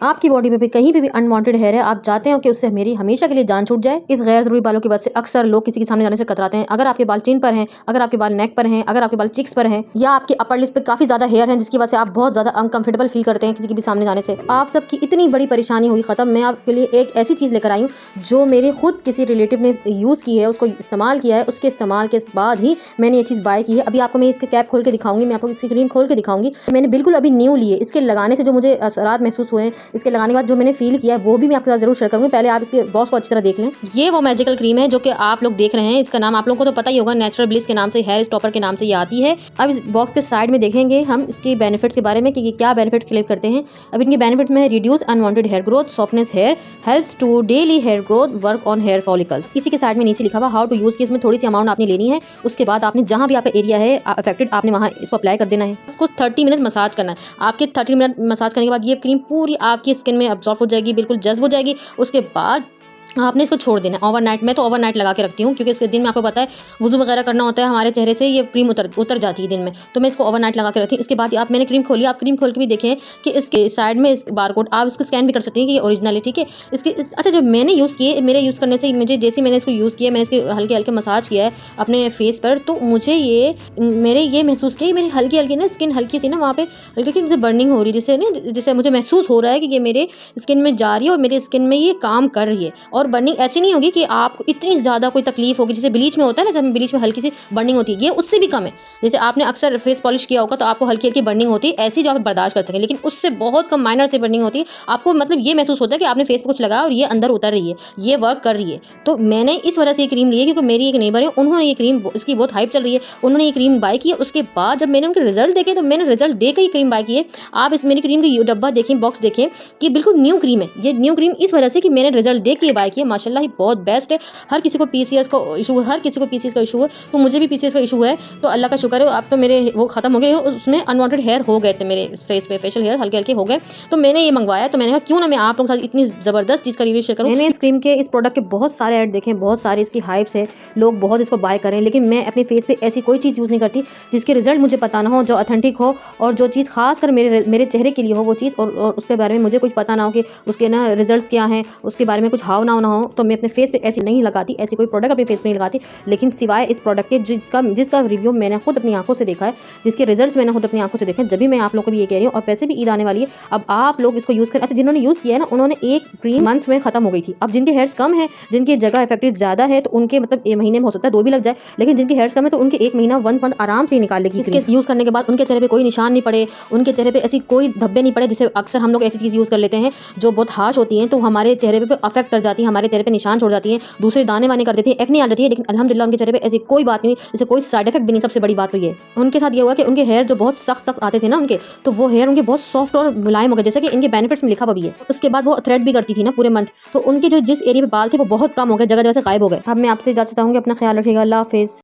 आपकी बॉडी में भी कहीं पे भी अनवांटेड हेयर है, आप चाहते हो कि उससे मेरी हमेशा के लिए जान छूट जाए, इस गैर ज़रूरी बालों की वजह से अक्सर लोग किसी के सामने जाने से कतराते हैं। अगर आपके बाल चिन पर हैं, अगर आपके बाल नेक पर हैं, अगर आपके बाल चिक्स पर हैं, या आपके अपर लिप्स पे काफ़ी ज़्यादा हेयर हैं जिसकी वजह से आप बहुत ज़्यादा अनकंफर्टेबल फील करते हैं किसी के भी सामने जाने से, आप सबकी इतनी बड़ी परेशानी हुई ख़त्म। मैं आपके लिए एक ऐसी चीज़ लेकर आई हूँ जो मेरे खुद किसी रिलेटिव ने यूज़ की है, उसको इस्तेमाल किया है, उसके इस्तेमाल के बाद ही मैंने ये चीज़ बाय की है। अभी आपको मैं इसके कैप खोल के दिखाऊंगी, मैं आपको इसकी क्रीम खोल के दिखाऊंगी। मैंने बिल्कुल अभी न्यू ली है, इसके लगाने से जो मुझे असरात महसूस हुए हैं, इसके लगाने के बाद जो मैंने फील किया है वो भी मैं आपके साथ जरूर शेयर करूंगी। पहले आप इसके बॉक्स को अच्छी तरह देख लें। ये वो मैजिकल क्रीम है जो कि आप लोग देख रहे हैं, इसका नाम आप लोगों को तो पता ही होगा, नेचुरल ब्लिस के नाम से, हेयर स्टॉपर के नाम से ये आती है। अब इस बॉक्स के साइड में देखेंगे हम इसके बेनिफिट्स के बारे में कि ये क्या बेनिफिट क्लेम करते हैं। अब इनके बेनिफिट में reduce unwanted hair growth, softness hair, helps to daily hair growth, work on hair follicles. इसी के साइड में नीचे लिखा हुआ हाउ टू यूज की, इसमें थोड़ी सी अमाउंट आपने लेनी है, उसके बाद आपने जहां भी आपका एरिया है अफेक्टेड आपने वहां इसको अप्लाई कर देना है। इसको 30 मिनट मसाज करना है। आपके 30 मिनट मसाज करने के बाद ये क्रीम पूरी आपकी स्किन में अब्सॉर्ब हो जाएगी, बिल्कुल जज्ब हो जाएगी। उसके बाद आपने इसको छोड़ देना है ओवरनाइट। मैं तो ओवरनाइट लगा के रखती हूँ क्योंकि इसके दिन में आपको पता है वुज़ू वगैरह करना होता है, हमारे चेहरे से ये क्रीम उतर जाती है दिन में, तो मैं इसको ओवरनाइट लगा के रखती हूँ। इसके बाद आप मैंने क्रीम खोली, आप क्रीम खोल के भी देखें कि इसके साइड में इस बारकोड आप उसको स्कैन भी कर सकती हैं कि ये ओरिजिनल है, ठीक है। अच्छा, जब मैंने यूज़ किए, मेरे यूज़ करने से मुझे जैसे मैंने इसको यूज़ किया, मैंने इसके हल्के हल्के मसाज किया है अपने फेस पर, तो मुझे ये महसूस किया कि मेरी हल्की हल्की ना स्किन हल्की सी ना वहाँ पे हल्की जैसे बर्निंग हो रही है, जैसे मुझे महसूस हो रहा है कि ये मेरे स्किन में जा रही है और मेरी स्किन में ये काम कर रही है। और बर्निंग ऐसी नहीं होगी कि आपको इतनी ज़्यादा कोई तकलीफ होगी जैसे ब्लीच में होता है ना, जब ब्लीच में हल्की सी बर्निंग होती है, ये उससे भी कम है। जैसे आपने अक्सर फेस पॉलिश किया होगा तो आपको हल्की हल्की बर्निंग होती है, ऐसी जो आप बर्दाश्त कर सकें, लेकिन उससे बहुत कम माइनर से बर्निंग होती है। आपको मतलब ये महसूस होता है कि आपने फेस पे कुछ लगाया और ये अंदर उतर रही है, ये वर्क कर रही है। तो मैंने इस वजह से ये क्रीम ली है क्योंकि मेरी एक नेबर है, उन्होंने ये क्रीम, इसकी बहुत हाइप चल रही है, उन्होंने ये क्रीम बाय की है। उसके बाद जब मैंने उनके रिजल्ट देखे तो मैंने रिजल्ट देकर ये क्रीम बाय की है। आप इस मेरी क्रीम की डब्बा देखें, बॉक्स देखें कि बिल्कुल न्यू क्रीम है। ये न्यू क्रीम इस वजह से कि मैंने रिजल्ट देख के बाय की है, माशाल्लाह ही बहुत बेस्ट है। हर किसी को पीसीएस का इशू है, हर किसी को पीसीएस का इशू है, तो मुझे भी पीसीएस का इशू है, तो अल्लाह का शुक्र है अब तो मेरे वो खत्म हो गए, उसमें अनवांटेड हेयर हो गए थे मेरे फेस पे, फेशियल हेयर हल्के हल्के हो गए। तो मैंने ये मंगवाया, तो मैंने कहा क्यों ना मैं आप लोगों के साथ इतनी ज़बरदस्त चीज़ का रिव्यू शेयर करूँ। मैंने इस क्रीम के, इस प्रोडक्ट के बहुत सारे ऐड देखे, बहुत सारी इसकी हाइप्स है, लोग बहुत इसको बाय करें, लेकिन मैं अपने फेस पे ऐसी कोई चीज़ यूज़ नहीं करती जिसके रिजल्ट मुझे पता ना हो, जो ऑथेंटिक हो और जो चीज़ खासकर मेरे चेहरे के लिए हो वो चीज़, और उसके बारे में मुझे कुछ पता ना हो कि उसके ना रिजल्ट्स क्या हैं, उसके बारे में कुछ हाव ना हो, तो मैं अपने फेस पे ऐसी नहीं लगाती, ऐसी कोई प्रोडक्ट अपने फेस पे नहीं लगाती। लेकिन सिवाय इस प्रोडक्ट के जिसका रिव्यू मैंने खुद अपनी आंखों से देखा है, जिसके रिजल्ट्स मैंने खुद अपनी आंखों से देखे हैं, जब भी मैं आप लोगों को भी ये कह रही हूँ। और वैसे भी ईद आने वाली है, अब आप लोग इसको यूज़ करें। अच्छा, जिन्होंने यूज़ किया है ना, उन्होंने एक क्रीम मंथ में खत्म हो गई थी। अब जिनके हेयर्स कम है, जिनकी जगह इफेक्टेड ज़्यादा है, तो उनके मतलब एक महीने में हो सकता है 2 भी लग जाए, लेकिन जिनके हेयर्स कम है तो उनके 1 महीना 1 मंथ आराम से निकाल लेगी। इसके यूज़ करने के बाद उनके चेहरे पे कोई निशान नहीं पड़े, उनके चेहरे पे ऐसी कोई धब्बे नहीं पड़े, जिसे अक्सर हम लोग ऐसी चीज़ यूज़ कर लेते हैं जो बहुत हार्श होती हैं, तो हमारे चेहरे पे अफेक्ट कर जाती हैं, हमारे चेहरे पे निशान छोड़ जाती हैं, दूसरे दाने वाने कर देती है, एक्ने आ जाती है। लेकिन अल्हम्दुलिल्लाह उनके चेहरे पे ऐसी कोई बात नहीं, इससे कोई साइड इफेक्ट भी नहीं। सबसे बड़ी बात तो ये उनके साथ ये हुआ कि उनके हेयर जो बहुत सख्त आते थे ना उनके, तो वो हेयर उनके बहुत सॉफ्ट और मुलायम हो गए, जैसे कि इनके बेनिफिट्स में लिखा हुआ भी है। उसके बाद वो थ्रेड भी करती थी ना पूरे मंथ, तो उनके जो जिस एरिया पे बाल थे वो बहुत कम हो गए, जगह जगह से गायब हो गए। अब मैं आपसे इजाजत चाहूँगी, अपना ख्याल रखिएगा, अल्लाह हाफिज़।